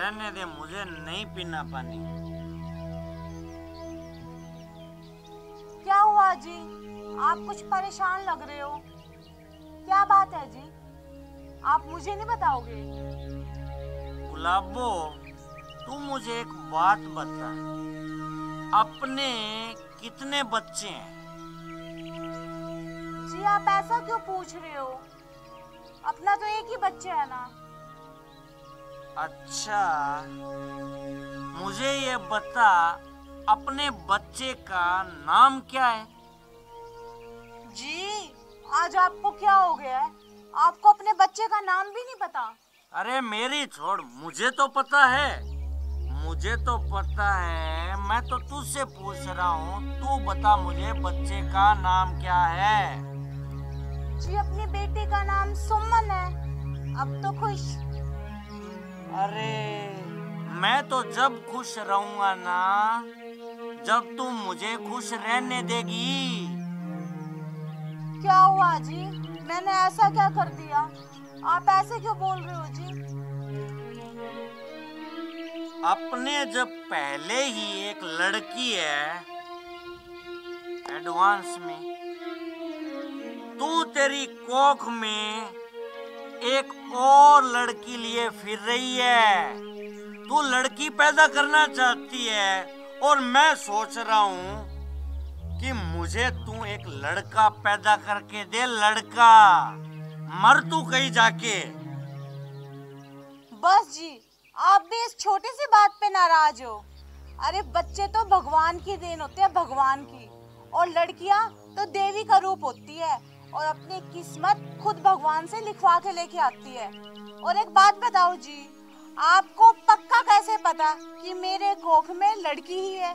रहने दे, मुझे नहीं पीना पानी। क्या हुआ जी? आप कुछ परेशान लग रहे हो, क्या बात है जी? आप मुझे नहीं बताओगे? गुलाबो, तू मुझे एक बात बता, अपने कितने बच्चे हैं? जी आप ऐसा क्यों पूछ रहे हो? अपना तो एक ही बच्चा है ना। अच्छा, मुझे ये बता, अपने बच्चे का नाम क्या है? जी आज आपको क्या हो गया है? आपको अपने बच्चे का नाम भी नहीं पता? अरे मेरी छोड़, मुझे तो पता है, मुझे तो पता है। मैं तो तुझसे पूछ रहा हूँ, तू बता मुझे बच्चे का नाम क्या है? जी अपनी बेटी का नाम सुमन है। अब तो खुश? अरे मैं तो जब खुश रहूंगा ना, जब तू मुझे खुश रहने देगी। क्या हुआ जी? मैंने ऐसा क्या कर दिया? आप ऐसे क्यों बोल रहे हो जी? अपने जब पहले ही एक लड़की है एडवांस में, तू तेरी कोख में एक और लड़की लिए फिर रही है। तू लड़की पैदा करना चाहती है और मैं सोच रहा हूँ कि मुझे तू एक लड़का पैदा करके दे। लड़का, मर तू कहीं जाके। बस जी, आप भी इस छोटी सी बात पे नाराज हो। अरे बच्चे तो भगवान की देन होते हैं, भगवान की। और लड़कियां तो देवी का रूप होती है और अपनी किस्मत खुद भगवान से लिखवा के लेके आती है। और एक बात बताओ जी, आपको पक्का कैसे पता कि मेरे कोख में लड़की ही है?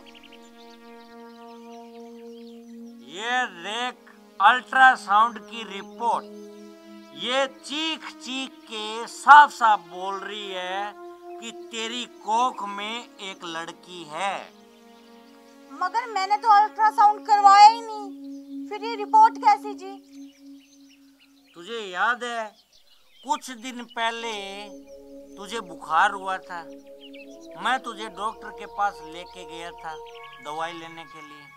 ये देख अल्ट्रासाउंड की रिपोर्ट, ये चीख चीख के साफ साफ बोल रही है कि तेरी कोख में एक लड़की है। मगर मैंने तो अल्ट्रासाउंड करवाया ही नहीं, फिर ये रिपोर्ट कैसी जी? तुझे याद है कुछ दिन पहले तुझे बुखार हुआ था, मैं तुझे डॉक्टर के पास लेके गया था दवाई लेने के लिए।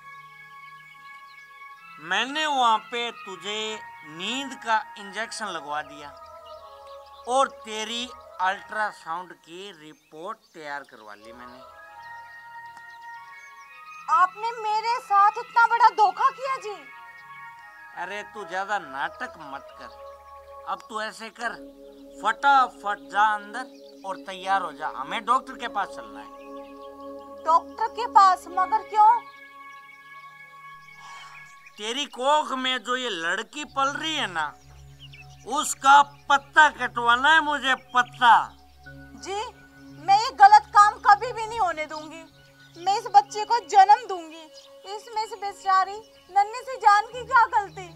मैंने वहां पे तुझे नींद का इंजेक्शन लगवा दिया और तेरी अल्ट्रासाउंड की रिपोर्ट तैयार करवा ली मैंने। आपने मेरे साथ इतना बड़ा धोखा किया जी? अरे तू ज्यादा नाटक मत कर। अब तू ऐसे कर, फटाफट जा अंदर और तैयार हो जा, हमें डॉक्टर के पास चलना है। डॉक्टर के पास? मगर क्यों? तेरी कोख में जो ये लड़की पल रही है ना, उसका पत्ता कटवाना है मुझे, पत्ता। जी मैं ये गलत काम कभी भी नहीं होने दूंगी। मैं इस बच्चे को जन्म दूंगी। इसमें से बेचारी नन्ही सी जान की क्या गलती?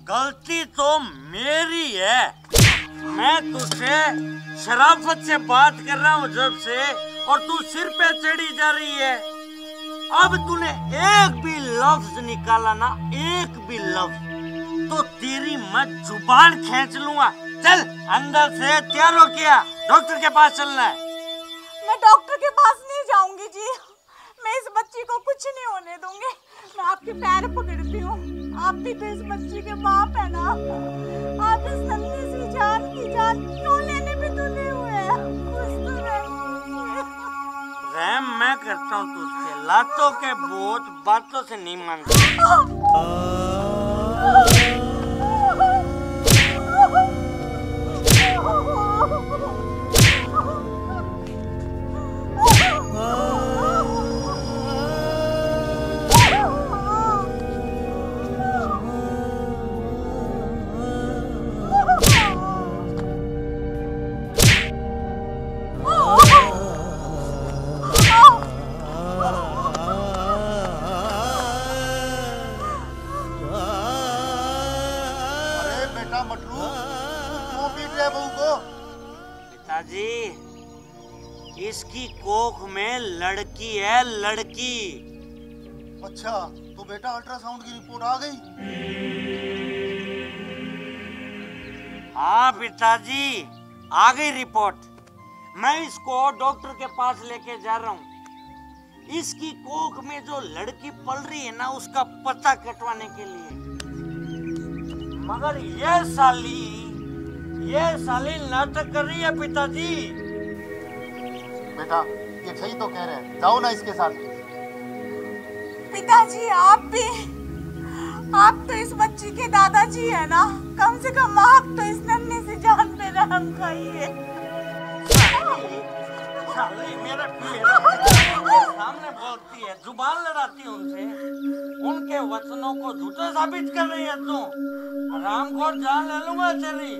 गलती तो मेरी है। मैं तुझसे शराफत से बात कर रहा हूँ जब से, और तू सिर पे चढ़ी जा रही है। अब तूने एक भी लफ्ज निकाला ना, एक भी लफ्ज, तो तेरी मैं जुबान खींच लूंगा। चल अंदर से, तैयार हो क्या? डॉक्टर के पास चलना है। मैं डॉक्टर के पास नहीं जाऊंगी जी। मैं इस बच्ची को कुछ नहीं होने दूंगी। मैं आपके पैर पकड़ती हूँ, आप भी तो इस बच्ची के बाप है ना। आप इस नन्ही सी जान की जान क्यों लेने पे तुले हुए हैं? कुछ तो रहम मैं करता हूँ तुझसे, लातों के बोझ बातों से नहीं मानता। पिताजी, इसकी कोख में लड़की है, लड़की। अच्छा तो बेटा अल्ट्रासाउंड की रिपोर्ट आ गई? हाँ पिताजी, आ गई रिपोर्ट। मैं इसको डॉक्टर के पास लेके जा रहा हूँ। इसकी कोख में जो लड़की पल रही है ना, उसका पता कटवाने के लिए। मगर ये साली नाटक कर रही है पिताजी। बेटा ये सही तो कह रहे हैं, जाओ ना इसके साथ। पिताजी आप तो इस बच्ची के दादाजी है ना, कम से कम आप तो इस नन्ही सी जान पे रहम खाइए। साली मेरे सामने बोलती है, जुबान लड़ाती है उनसे, उनके वचनों को झूठा साबित कर रही है तू। रामखोर जान ले लूंगा तेरी।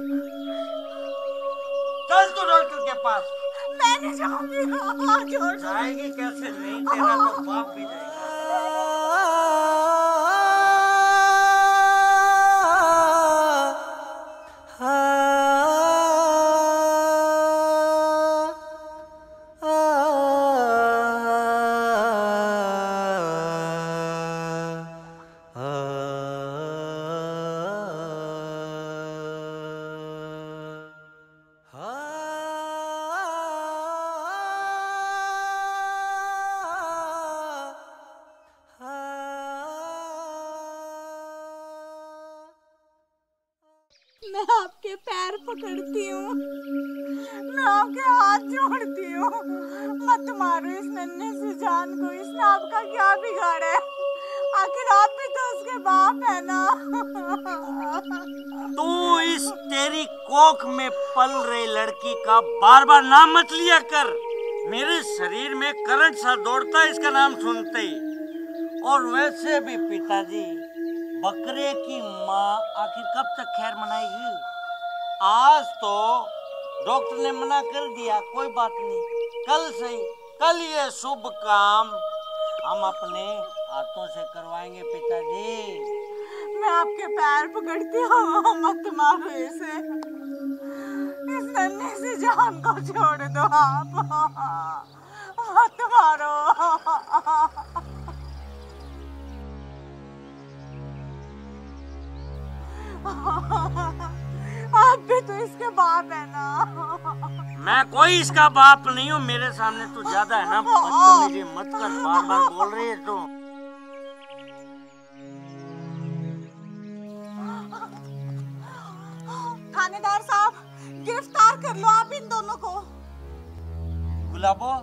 चल तू डॉक्टर के पास। मैं नहीं जाऊंगी। जाएगी कैसे नहीं, तेरा तो बाप भी जाएगा। मैं आपके पैर पकड़ती हूँ, मैं आपके हाथ जोड़ती हूँ, मत मारो इस नन्हे सी जान को। इसने आपका क्या बिगाड़ा है? आखिर आप भी तो उसके बाप है ना। तू इस तेरी कोख में पल रही लड़की का बार बार नाम मत लिया कर। मेरे शरीर में करंट सा दौड़ता है इसका नाम सुनते ही। और वैसे भी पिताजी, बकरे की माँ आखिर कब तक खैर मनाएगी? आज तो डॉक्टर ने मना कर दिया, कोई बात नहीं, कल से ही, कल ये शुभ काम हम अपने हाथों से करवाएंगे पिताजी। मैं आपके पैर पकड़ती हूँ, मत मारो इसे, इस नन्ही सी जान को छोड़ दो आप, मत मारो। आप भी तो इसके बाप है ना। मैं कोई इसका बाप नहीं हूँ, मेरे सामने तू ज्यादा है ना, बदतमीजी मत कर, बार बार बोल रही है तू। थानेदार साहब, गिरफ्तार कर लो आप इन दोनों को। गुलाबो,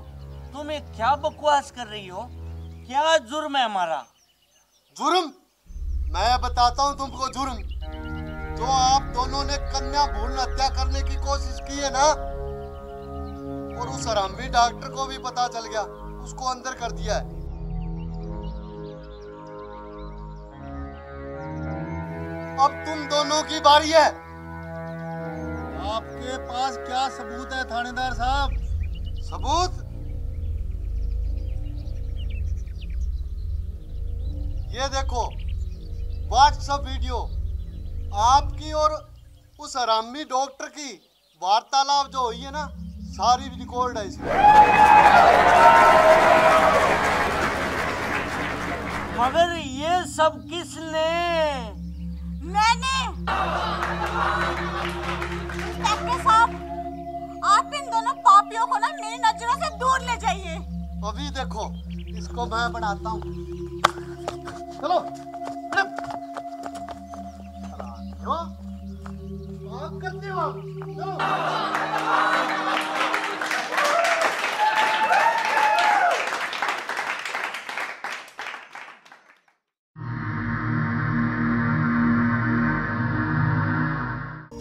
तुम ये क्या बकवास कर रही हो? क्या जुर्म है हमारा? जुर्म? मैं बताता हूँ तुमको जुर्म। जो आप दोनों ने कन्या भ्रूण हत्या करने की कोशिश की है ना, और उस हरामी डॉक्टर को भी पता चल गया, उसको अंदर कर दिया है। अब तुम दोनों की बारी है। आपके पास क्या सबूत है थानेदार साहब? सबूत? ये देखो व्हाट्सएप वीडियो, आपकी और उस हरामी डॉक्टर की वार्तालाप जो हुई है ना, सारी रिकॉर्ड है इसमें। मगर ये सब किसने? मैंने। इंस्पेक्टर साहब, आप इन दोनों पापियों को ना मेरी नजरों से दूर ले जाइए। अभी देखो, इसको मैं बनाता हूँ। चलो करते हो, चलो।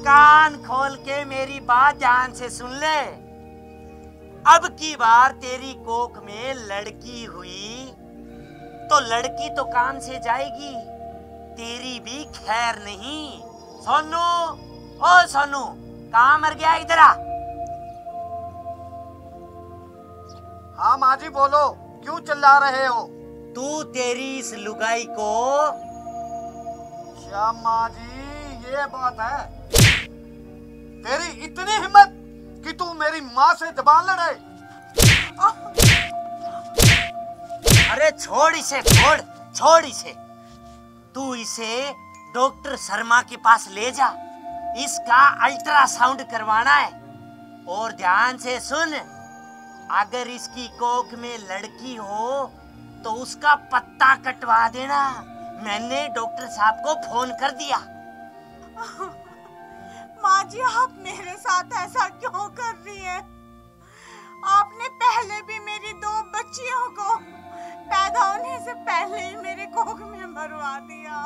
कान खोल के मेरी बात ध्यान से सुन ले। अब की बार तेरी कोख में लड़की हुई तो लड़की तो काम से जाएगी, तेरी भी खैर नहीं। सोनू, ओ सोनू, कहाँ मर गया? इधर आ। हाँ माँ जी बोलो, क्यों चिल्ला रहे हो? तू तेरी इस लुगाई को। क्या माँ जी ये बात है? तेरी इतनी हिम्मत कि तू मेरी माँ से जबान लड़ाए? अरे छोड़ इसे, छोड़ इसे। तू इसे डॉक्टर शर्मा के पास ले जा, इसका अल्ट्रासाउंड करवाना है। और ध्यान से सुन, अगर इसकी कोख में लड़की हो तो उसका पत्ता कटवा देना। मैंने डॉक्टर साहब को फोन कर दिया। माँ जी, आप मेरे साथ ऐसा क्यों कर रही हैं? आपने पहले भी मेरी 2 बच्चियों को पैदा होने से पहले ही मेरे कोख में मरवा दिया।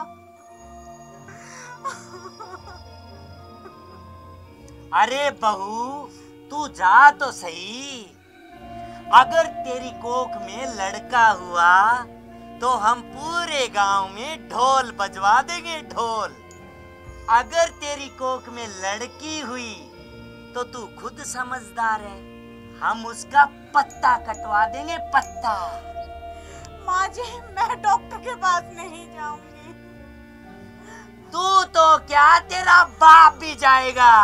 अरे बहू, तू जा तो सही। अगर तेरी कोख में लड़का हुआ तो हम पूरे गांव में ढोल बजवा देंगे, ढोल। अगर तेरी कोख में लड़की हुई तो तू खुद समझदार है, हम उसका पत्ता कटवा देंगे, पत्ता। माँ जी, मैं डॉक्टर के पास नहीं जाऊंगी। तू तो क्या, तेरा बाप भी जाएगा।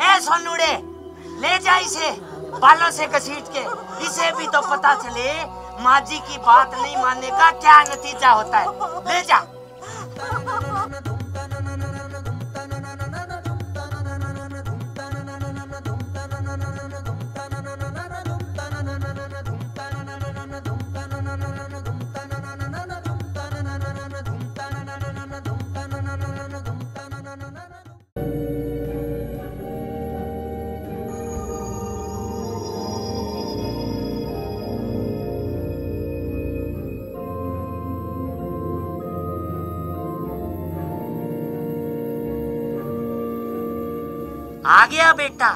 ए सोनूड़े, ले जा इसे बालों से घसीट के। इसे भी तो पता चले माँ जी की बात नहीं मानने का क्या नतीजा होता है। ले जा। आ गया बेटा,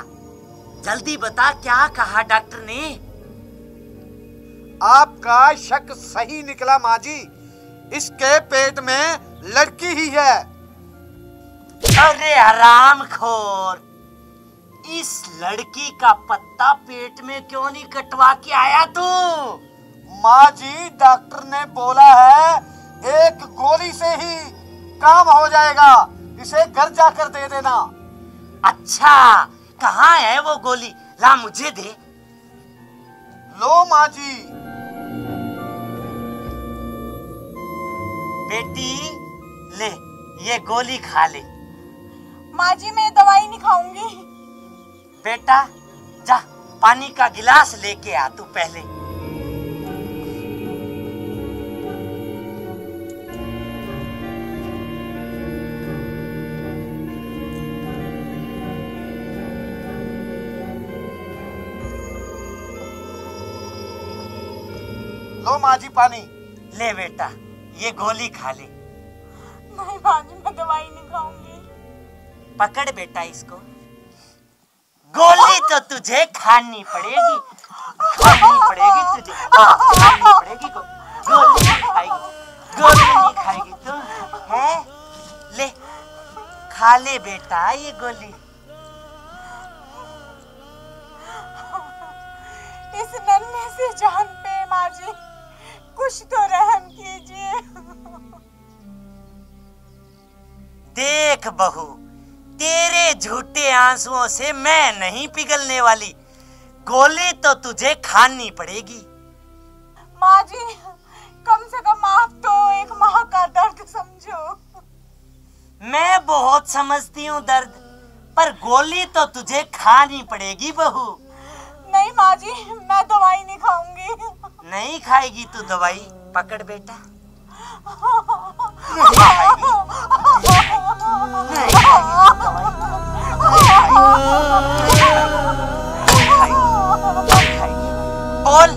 जल्दी बता क्या कहा डॉक्टर ने? आपका शक सही निकला माँ जी, इसके पेट में लड़की ही है। अरे हरामखोर, इस लड़की का पत्ता पेट में क्यों नहीं कटवा के आया तू? माँ जी, डॉक्टर ने बोला है 1 गोली से ही काम हो जाएगा, इसे घर जाकर दे देना। अच्छा, कहाँ है वो गोली? ला मुझे दे। लो माँ जी। बेटी ले, ये गोली खा ले। माँ जी, मैं दवाई नहीं खाऊंगी। बेटा जा, पानी का गिलास लेके आ तू पहले। लो माँ जी पानी। ले बेटा, ये गोली खा ले। नहीं माँ जी, मैं दवाई नहीं खाऊंगी। पकड़ बेटा इसको। गोली तो तुझे खानी पड़ेगी, खानी पड़ेगी तुझे, खानी पड़ेगी। गोली नहीं खाएगी, गोली नहीं खाएगी तू, है? ले, खा ले बेटा ये गोली। इस नन्हे से जान पे माँ जी कुछ तो रहम कीजिए। देख बहू, तेरे झूठे आंसुओं से मैं नहीं पिघलने वाली, गोली तो तुझे खानी पड़ेगी। माँ जी, कम से कम आप तो एक माँ का दर्द समझो। मैं बहुत समझती हूँ दर्द, पर गोली तो तुझे खानी पड़ेगी बहू। नहीं माँ जी, मैं दवाई नहीं खाऊंगी। नहीं खाएगी तू दवाई? पकड़ बेटा। बोल,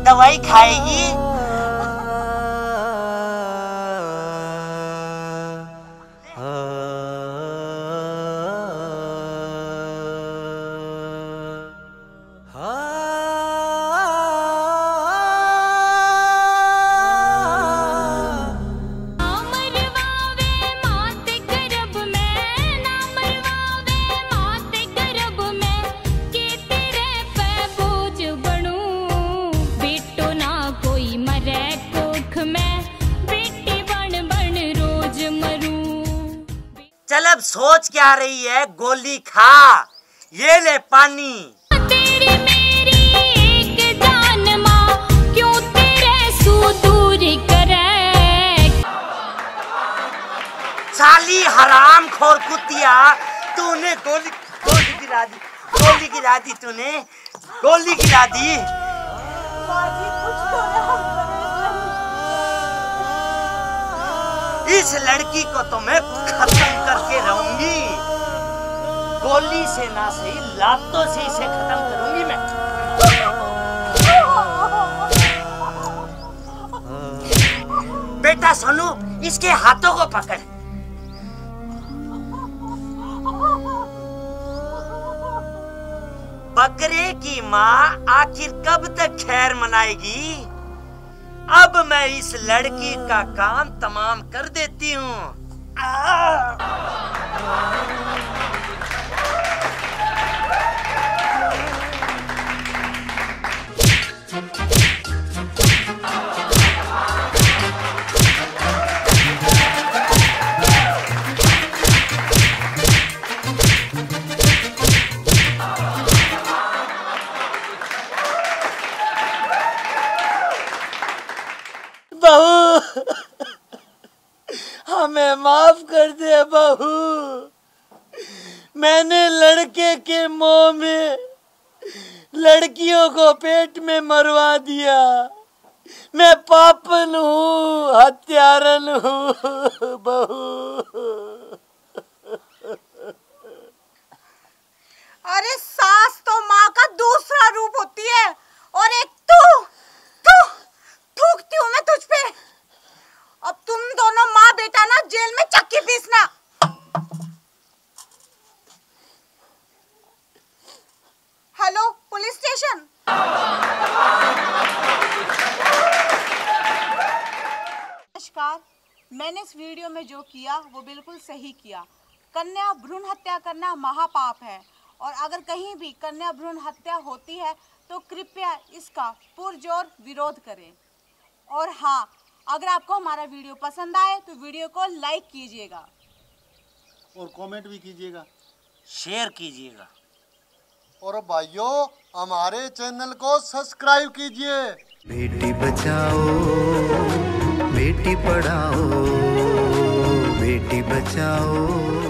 दवाई खाएगी? चल अब सोच क्या रही है, गोली खा। ये ले पानी। तेरी मेरी एक जान माँ, क्यों तेरे सू दूर करे। साली हराम खोर कुतिया, तूने गोली गोली गिरा दी, गोली गिरा दी, तूने गोली गिरा दी। इस लड़की को तो मैं खत्म करके रहूंगी, गोली से ना सही लातों से इसे खत्म करूंगी मैं। बेटा सोनू, इसके हाथों को पकड़। बकरे की माँ आखिर कब तक खैर मनाएगी? अब मैं इस लड़की का काम तमाम कर देती हूँ। बहू, हमें माफ कर दे बहू, मैंने लड़के के मोह में लड़कियों को पेट में मरवा दिया। मैं पापन हूँ, हत्यारन हूँ बहू। अरे सास तो माँ का दूसरा रूप होती है, और एक तू थूकती हूँ मैं तुझ पे। अब तुम दोनों माँ बेटा ना जेल में चक्की पीसना। Hello police station. नमस्कार, मैंने इस वीडियो में जो किया वो बिल्कुल सही किया। कन्या भ्रूण हत्या करना महापाप है, और अगर कहीं भी कन्या भ्रूण हत्या होती है तो कृपया इसका पुरजोर विरोध करें। और हाँ, अगर आपको हमारा वीडियो पसंद आए तो वीडियो को लाइक कीजिएगा और कमेंट भी कीजिएगा, शेयर कीजिएगा, और भाइयों हमारे चैनल को सब्सक्राइब कीजिए। बेटी बचाओ, बेटी पढ़ाओ, बेटी बचाओ।